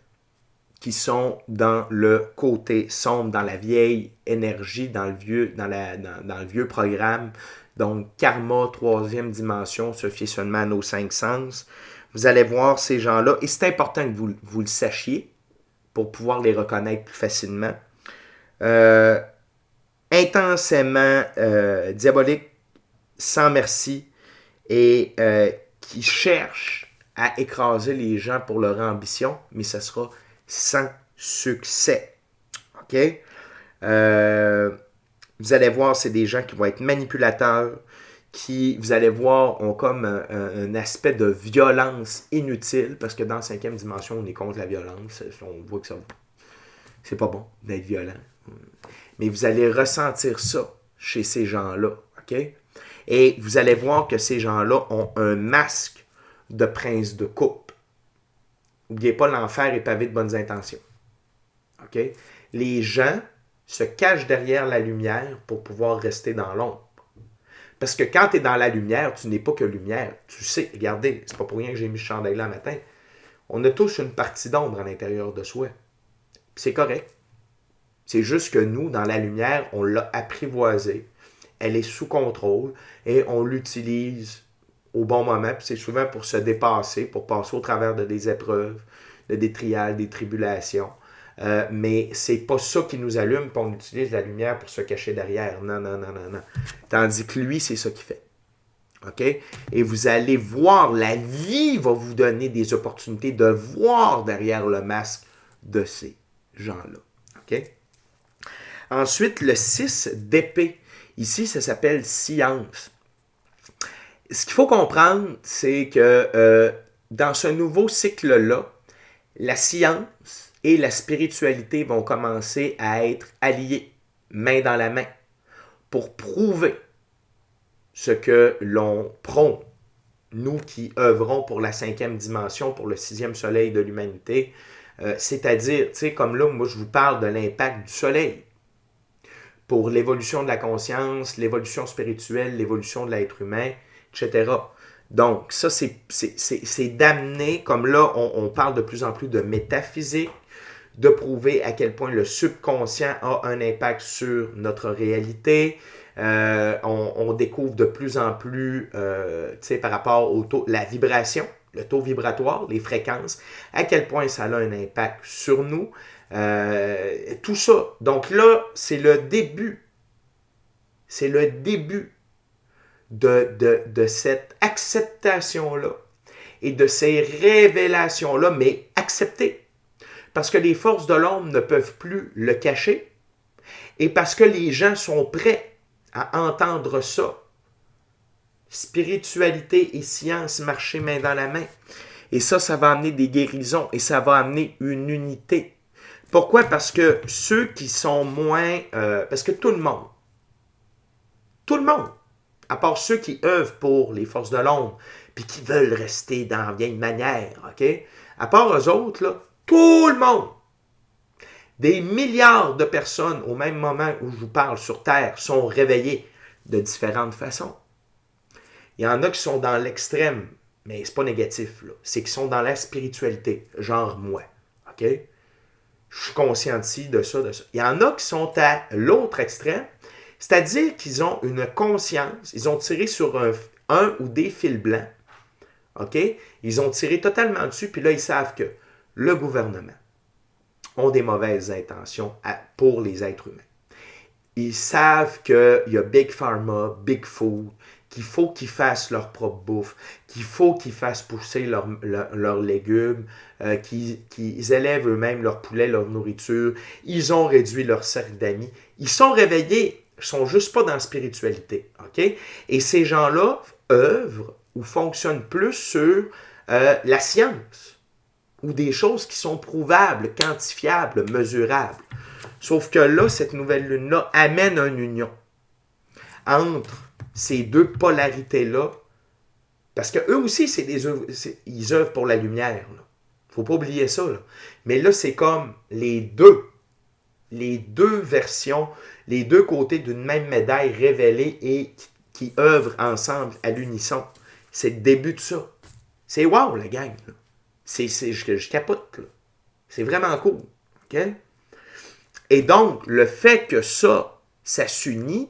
qui sont dans le côté sombre, dans la vieille énergie, dans le vieux programme, donc karma, 3e dimension, se fier seulement à nos 5 sens, vous allez voir ces gens-là, et c'est important que vous le sachiez pour pouvoir les reconnaître plus facilement. Intensément diabolique, sans merci, et qui cherche à écraser les gens pour leur ambition, mais ce sera sans succès. OK? Vous allez voir, c'est des gens qui vont être manipulateurs, qui, vous allez voir, ont comme un aspect de violence inutile, parce que dans la 5e dimension, on est contre la violence. On voit que ça, c'est pas bon d'être violent. Mais vous allez ressentir ça chez ces gens-là, OK? Et vous allez voir que ces gens-là ont un masque de prince de coupe. N'oubliez pas, l'enfer est pavé de bonnes intentions. OK? Les gens se cachent derrière la lumière pour pouvoir rester dans l'ombre. Parce que quand tu es dans la lumière, tu n'es pas que lumière. Tu sais, regardez, c'est pas pour rien que j'ai mis ce chandail-là le matin. On a tous une partie d'ombre à l'intérieur de soi. C'est correct. C'est juste que nous, dans la lumière, on l'a apprivoisée. Elle est sous contrôle et on l'utilise au bon moment. Puis c'est souvent pour se dépasser, pour passer au travers de des épreuves, de des trials, des tribulations. Mais c'est pas ça qui nous allume, puis on utilise la lumière pour se cacher derrière. Non, non, non, non, non. Tandis que lui, c'est ça qu'il fait. OK? Et vous allez voir, la vie va vous donner des opportunités de voir derrière le masque de ces gens-là. OK? Ensuite, le 6 d'épée. Ici, ça s'appelle science. Ce qu'il faut comprendre, c'est que dans ce nouveau cycle-là, la science et la spiritualité vont commencer à être alliées, main dans la main, pour prouver ce que l'on prône. Nous qui œuvrons pour la 5e dimension, pour le 6e soleil de l'humanité, c'est-à-dire, tu sais, comme là, moi je vous parle de l'impact du soleil pour l'évolution de la conscience, l'évolution spirituelle, l'évolution de l'être humain, etc. Donc, ça, c'est d'amener, comme là, on parle de plus en plus de métaphysique, de prouver à quel point le subconscient a un impact sur notre réalité. On découvre de plus en plus, par rapport au taux, la vibration, le taux vibratoire, les fréquences, à quel point ça a un impact sur nous. Tout ça. Donc là, c'est le début. C'est le début de cette acceptation-là et de ces révélations-là, mais acceptées. Parce que les forces de l'ombre ne peuvent plus le cacher et parce que les gens sont prêts à entendre ça. Spiritualité et science marcher main dans la main. Et ça va amener des guérisons et ça va amener une unité. Pourquoi? Parce que ceux qui sont moins... parce que tout le monde, à part ceux qui œuvrent pour les forces de l'ombre, puis qui veulent rester dans la vieille manière, OK? À part eux autres, là, tout le monde, des milliards de personnes au même moment où je vous parle sur Terre sont réveillés de différentes façons. Il y en a qui sont dans l'extrême, mais c'est pas négatif, là. C'est qu'ils sont dans la spiritualité, genre moi, OK? Je suis conscient de ça, de ça. Il y en a qui sont à l'autre extrême, c'est-à-dire qu'ils ont une conscience, ils ont tiré sur un ou des fils blancs, OK? Ils ont tiré totalement dessus, puis là, ils savent que le gouvernement a des mauvaises intentions pour les êtres humains. Ils savent qu'il y a Big Pharma, Big Food, qu'il faut qu'ils fassent leur propre bouffe, qu'il faut qu'ils fassent pousser leurs légumes, qu'ils élèvent eux-mêmes leurs poulets, leur nourriture. Ils ont réduit leur cercle d'amis. Ils sont réveillés, ils ne sont juste pas dans la spiritualité. OK? Et ces gens-là œuvrent ou fonctionnent plus sur la science ou des choses qui sont prouvables, quantifiables, mesurables. Sauf que là, cette nouvelle lune-là amène une union entre ces deux polarités-là, parce qu'eux aussi, ils œuvrent pour la lumière. Il ne faut pas oublier ça. Là. Mais là, c'est comme les deux versions, les deux côtés d'une même médaille révélée et qui œuvrent ensemble à l'unisson. C'est le début de ça. C'est wow, la gang. Là. Je capote. Là. C'est vraiment cool. OK? Et donc, le fait que ça s'unit,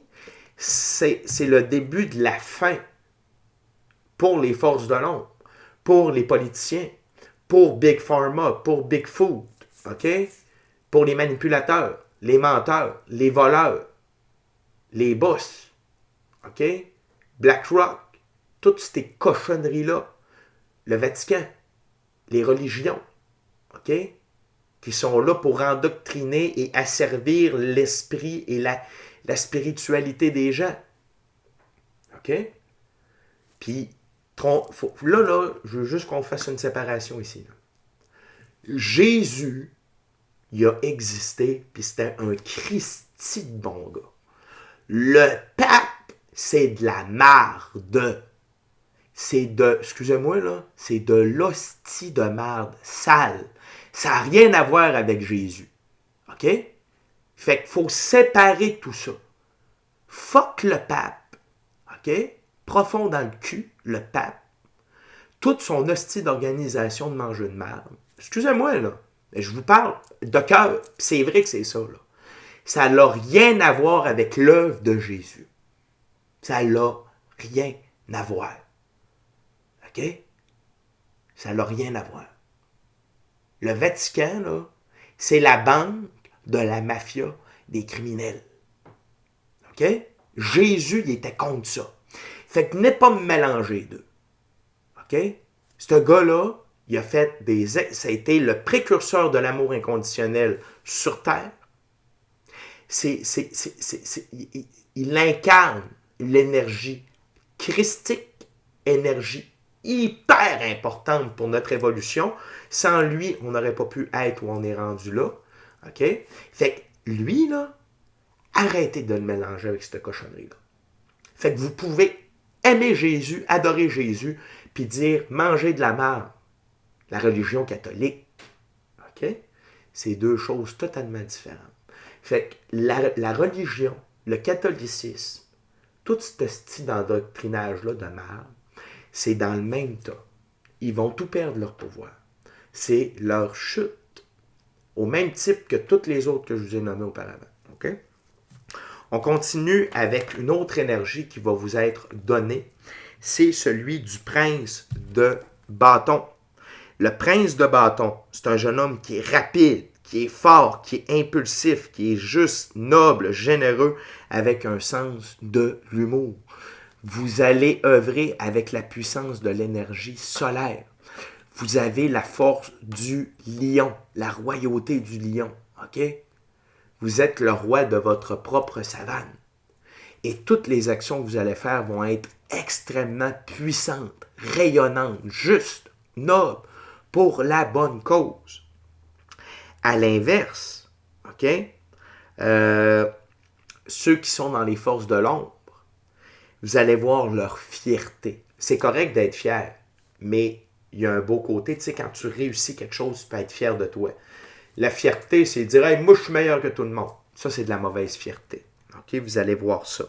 c'est le début de la fin pour les forces de l'ombre, pour les politiciens, pour Big Pharma, pour Big Food, OK? Pour les manipulateurs, les menteurs, les voleurs, les boss, OK? BlackRock, toutes ces cochonneries-là, le Vatican, les religions, OK? qui sont là pour endoctriner et asservir l'esprit et la spiritualité des gens. OK? Puis, là, je veux juste qu'on fasse une séparation ici. Là. Jésus, il a existé, puis c'était un Christi de bon gars. Le pape, c'est de la marde. Excusez-moi là, c'est de l'hostie de marde sale. Ça n'a rien à voir avec Jésus. OK? Fait qu'il faut séparer tout ça. Fuck le pape. OK? Profond dans le cul, le pape. Toute son hostie d'organisation de manger de merde. Excusez-moi, là. Je vous parle de cœur. C'est vrai que c'est ça, là. Ça n'a rien à voir avec l'œuvre de Jésus. Ça n'a rien à voir. OK? Ça n'a rien à voir. Le Vatican, là, c'est la banque de la mafia des criminels. OK? Jésus, il était contre ça. Fait que n'est pas me mélanger les deux. OK? Ce gars-là, il a fait ça a été le précurseur de l'amour inconditionnel sur Terre. Il incarne l'énergie christique, énergie hyper importante pour notre évolution. Sans lui, on n'aurait pas pu être où on est rendu là. OK? Fait que lui, là, arrêtez de le mélanger avec cette cochonnerie-là. Fait que vous pouvez aimer Jésus, adorer Jésus, puis dire manger de la merde. La religion catholique. OK? C'est deux choses totalement différentes. Fait que la religion, le catholicisme, tout ce style d'endoctrinage-là de merde, c'est dans le même tas. Ils vont tout perdre leur pouvoir. C'est leur chute. Au même type que toutes les autres que je vous ai nommées auparavant. OK? On continue avec une autre énergie qui va vous être donnée. C'est celui du prince de bâton. Le prince de bâton, c'est un jeune homme qui est rapide, qui est fort, qui est impulsif, qui est juste, noble, généreux, avec un sens de l'humour. Vous allez œuvrer avec la puissance de l'énergie solaire. Vous avez la force du lion, la royauté du lion. OK? Vous êtes le roi de votre propre savane. Et toutes les actions que vous allez faire vont être extrêmement puissantes, rayonnantes, justes, nobles, pour la bonne cause. À l'inverse, OK? Ceux qui sont dans les forces de l'ombre, vous allez voir leur fierté. C'est correct d'être fier, mais il y a un beau côté. Tu sais, quand tu réussis quelque chose, tu peux être fier de toi. La fierté, c'est dire hey, « moi, je suis meilleur que tout le monde ». Ça, c'est de la mauvaise fierté. OK? Vous allez voir ça.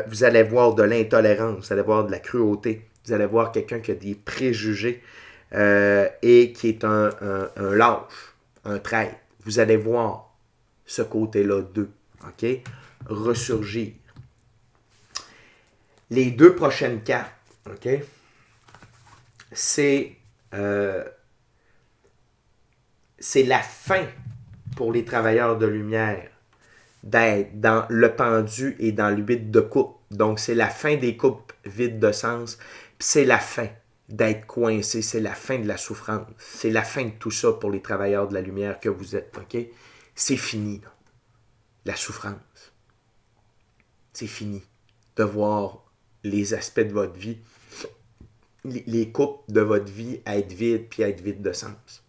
Vous allez voir de l'intolérance, vous allez voir de la cruauté, vous allez voir quelqu'un qui a des préjugés et qui est un lâche, un traître. Vous allez voir ce côté-là d'eux. OK? Ressurgir. Les deux prochaines cartes, OK? C'est la fin pour les travailleurs de lumière d'être dans le pendu et dans le vide de coupe. Donc, c'est la fin des coupes vides de sens. Puis c'est la fin d'être coincé. C'est la fin de la souffrance. C'est la fin de tout ça pour les travailleurs de la lumière que vous êtes. OK? C'est fini, là. La souffrance. C'est fini de voir les aspects de votre vie, les coupes de votre vie être vides puis être vides de sens.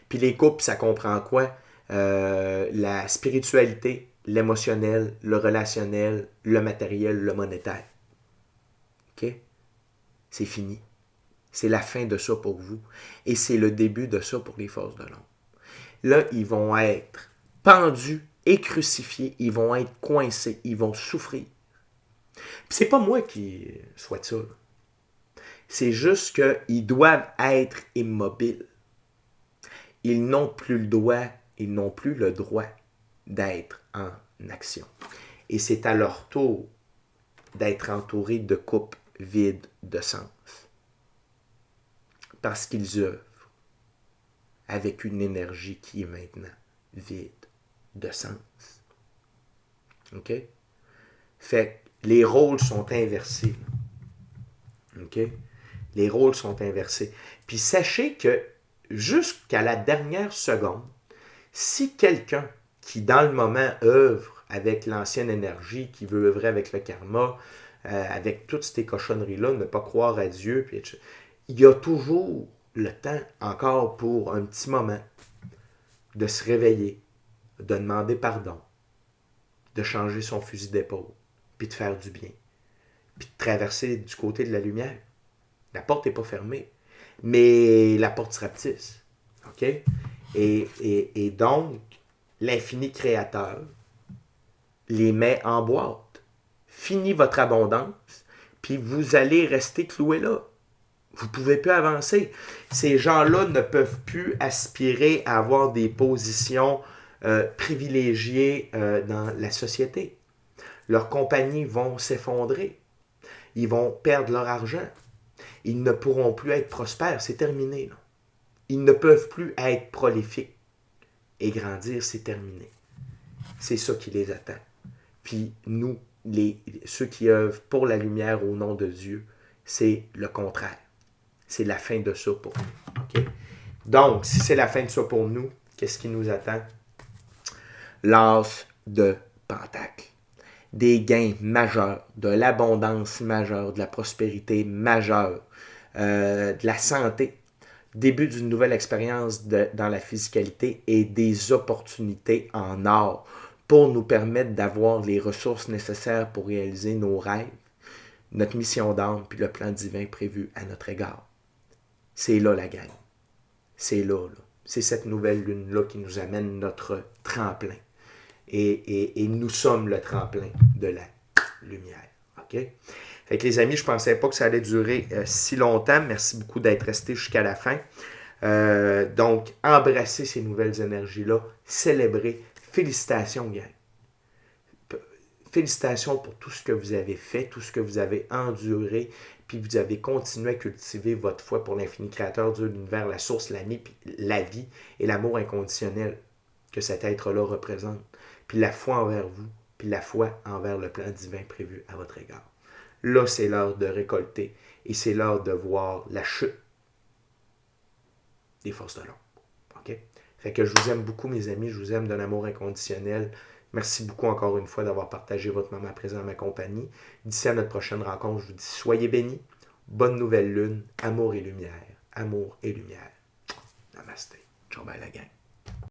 Puis les coupes, ça comprend quoi? La spiritualité, l'émotionnel, le relationnel, le matériel, le monétaire. OK? C'est fini. C'est la fin de ça pour vous. Et c'est le début de ça pour les forces de l'ombre. Là, ils vont être pendus et crucifiés. Ils vont être coincés. Ils vont souffrir. Puis c'est pas moi qui souhaite ça. C'est juste qu'ils doivent être immobiles. Ils n'ont plus le droit, ils n'ont plus le droit d'être en action. Et c'est à leur tour d'être entourés de coupes vides de sens. Parce qu'ils œuvrent avec une énergie qui est maintenant vide de sens. OK? Fait que les rôles sont inversés. OK? Les rôles sont inversés. Puis sachez que jusqu'à la dernière seconde, si quelqu'un qui, dans le moment, œuvre avec l'ancienne énergie, qui veut œuvrer avec le karma, avec toutes ces cochonneries-là, ne pas croire à Dieu, puis, il y a toujours le temps, encore pour un petit moment, de se réveiller, de demander pardon, de changer son fusil d'épaule, puis de faire du bien, puis de traverser du côté de la lumière. La porte n'est pas fermée, mais la porte se rapetisse. OK? Et donc, l'infini créateur les met en boîte. Fini votre abondance, puis vous allez rester cloué là. Vous ne pouvez plus avancer. Ces gens-là ne peuvent plus aspirer à avoir des positions privilégiées dans la société. Leurs compagnies vont s'effondrer. Ils vont perdre leur argent. Ils ne pourront plus être prospères. C'est terminé. Là. Ils ne peuvent plus être prolifiques. Et grandir, c'est terminé. C'est ça qui les attend. Puis nous, ceux qui œuvrent pour la lumière au nom de Dieu, c'est le contraire. C'est la fin de ça pour nous. Okay? Donc, si c'est la fin de ça pour nous, qu'est-ce qui nous attend? L'as de Pentacle. Des gains majeurs, de l'abondance majeure, de la prospérité majeure, de la santé, début d'une nouvelle expérience dans la physicalité et des opportunités en or pour nous permettre d'avoir les ressources nécessaires pour réaliser nos rêves, notre mission d'âme puis le plan divin prévu à notre égard. C'est là la gang. C'est là. C'est cette nouvelle lune-là qui nous amène notre tremplin. Et nous sommes le tremplin de la lumière. OK? Fait que les amis, je ne pensais pas que ça allait durer si longtemps. Merci beaucoup d'être restés jusqu'à la fin. Donc, embrassez ces nouvelles énergies-là. Célébrez. Félicitations, gang. Félicitations pour tout ce que vous avez fait, tout ce que vous avez enduré, puis vous avez continué à cultiver votre foi pour l'infini créateur, Dieu, l'univers, la source, la vie et l'amour inconditionnel que cet être-là représente. Puis la foi envers vous, puis la foi envers le plan divin prévu à votre égard. Là, c'est l'heure de récolter et c'est l'heure de voir la chute des forces de l'ombre. OK? Fait que je vous aime beaucoup, mes amis. Je vous aime d'un amour inconditionnel. Merci beaucoup encore une fois d'avoir partagé votre moment présent à ma compagnie. D'ici à notre prochaine rencontre, je vous dis soyez bénis. Bonne nouvelle lune. Amour et lumière. Amour et lumière. Namasté. Ciao, bye la gang.